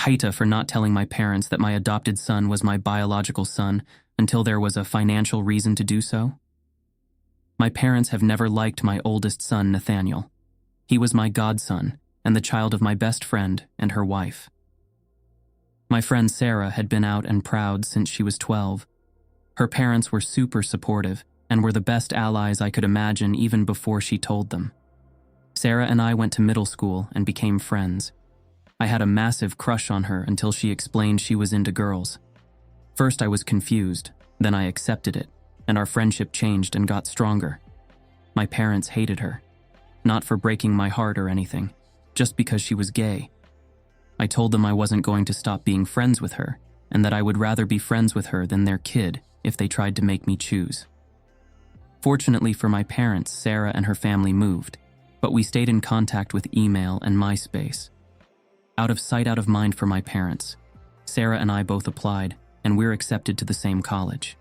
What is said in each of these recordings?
AITAH for not telling my parents that my adopted son was my biological son until there was a financial reason to do so. My parents have never liked my oldest son, Nathaniel. He was my godson and the child of my best friend and her wife. My friend Sarah had been out and proud since she was 12. Her parents were super supportive and were the best allies I could imagine even before she told them. Sarah and I went to middle school and became friends. I had a massive crush on her until she explained she was into girls. First I was confused, then I accepted it, and our friendship changed and got stronger. My parents hated her, not for breaking my heart or anything, just because she was gay. I told them I wasn't going to stop being friends with her, and that I would rather be friends with her than their kid if they tried to make me choose. Fortunately for my parents, Sarah and her family moved, but we stayed in contact with email and MySpace. Out of sight, out of mind for my parents, Sarah and I both applied, and we're accepted to the same college.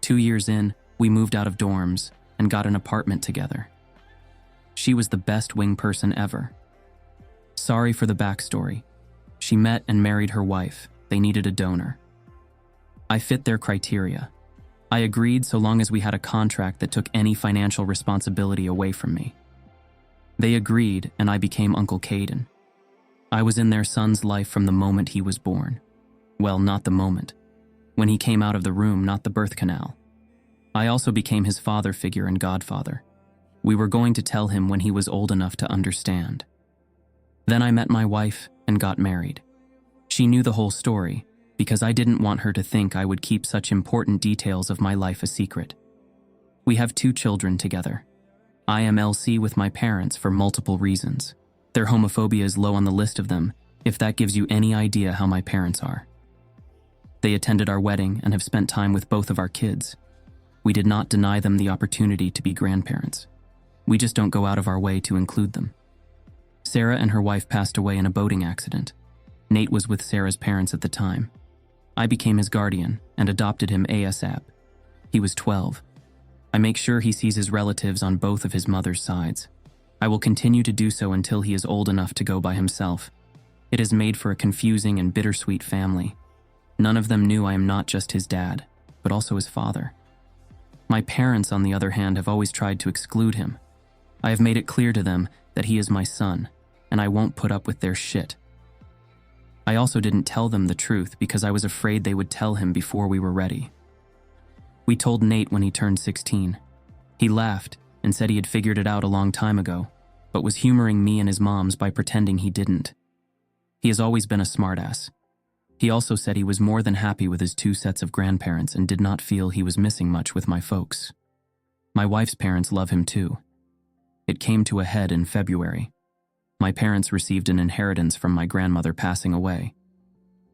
2 years in, we moved out of dorms and got an apartment together. She was the best wing person ever. Sorry for the backstory. She met and married her wife. They needed a donor. I fit their criteria. I agreed so long as we had a contract that took any financial responsibility away from me. They agreed, and I became Uncle Caden. I was in their son's life from the moment he was born. Well, not the moment. When he came out of the room, not the birth canal. I also became his father figure and godfather. We were going to tell him when he was old enough to understand. Then I met my wife and got married. She knew the whole story because I didn't want her to think I would keep such important details of my life a secret. We have 2 children together. I am LC with my parents for multiple reasons. Their homophobia is low on the list of them, if that gives you any idea how my parents are. They attended our wedding and have spent time with both of our kids. We did not deny them the opportunity to be grandparents. We just don't go out of our way to include them. Sarah and her wife passed away in a boating accident. Nate was with Sarah's parents at the time. I became his guardian and adopted him ASAP. He was 12. I make sure he sees his relatives on both of his mother's sides. I will continue to do so until he is old enough to go by himself. It has made for a confusing and bittersweet family. None of them knew I am not just his dad, but also his father. My parents, on the other hand, have always tried to exclude him. I have made it clear to them that he is my son, and I won't put up with their shit. I also didn't tell them the truth because I was afraid they would tell him before we were ready. We told Nate when he turned 16. He laughed and said he had figured it out a long time ago, but was humoring me and his moms by pretending he didn't. He has always been a smartass. He also said he was more than happy with his 2 sets of grandparents and did not feel he was missing much with my folks. My wife's parents love him too. It came to a head in February. My parents received an inheritance from my grandmother passing away.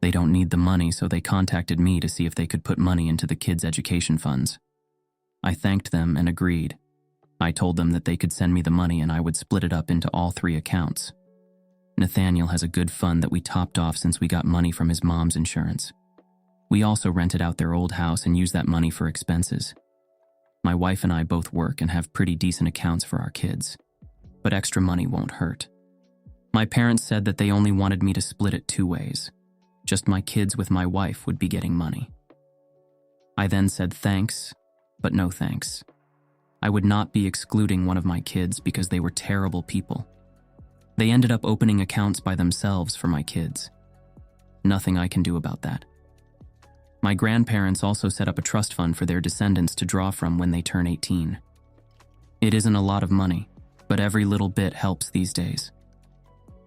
They don't need the money, so they contacted me to see if they could put money into the kids' education funds. I thanked them and agreed. I told them that they could send me the money and I would split it up into all 3 accounts. Nathaniel has a good fund that we topped off since we got money from his mom's insurance. We also rented out their old house and used that money for expenses. My wife and I both work and have pretty decent accounts for our kids, but extra money won't hurt. My parents said that they only wanted me to split it 2 ways. Just my kids with my wife would be getting money. I then said thanks, but no thanks. I would not be excluding one of my kids because they were terrible people. They ended up opening accounts by themselves for my kids. Nothing I can do about that. My grandparents also set up a trust fund for their descendants to draw from when they turn 18. It isn't a lot of money, but every little bit helps these days.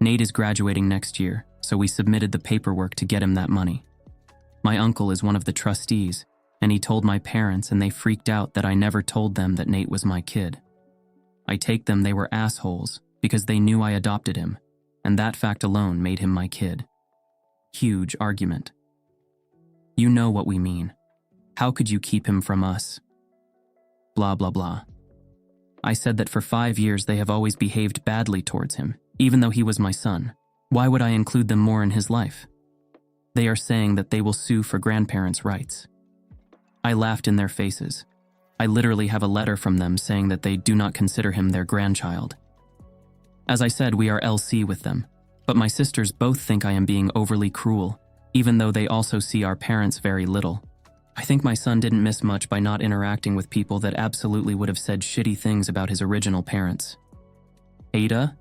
Nate is graduating next year, so we submitted the paperwork to get him that money. My uncle is one of the trustees, and he told my parents and they freaked out that I never told them that Nate was my kid. I take them they were assholes because they knew I adopted him, and that fact alone made him my kid. Huge argument. You know what we mean. How could you keep him from us? Blah, blah, blah. I said that for 5 years they have always behaved badly towards him, even though he was my son. Why would I include them more in his life? They are saying that they will sue for grandparents' rights. I laughed in their faces. I literally have a letter from them saying that they do not consider him their grandchild. As I said, we are LC with them, But my sisters both think I am being overly cruel, even though they also see our parents very little. I think my son didn't miss much by not interacting with people that absolutely would have said shitty things about his original parents. AITAH,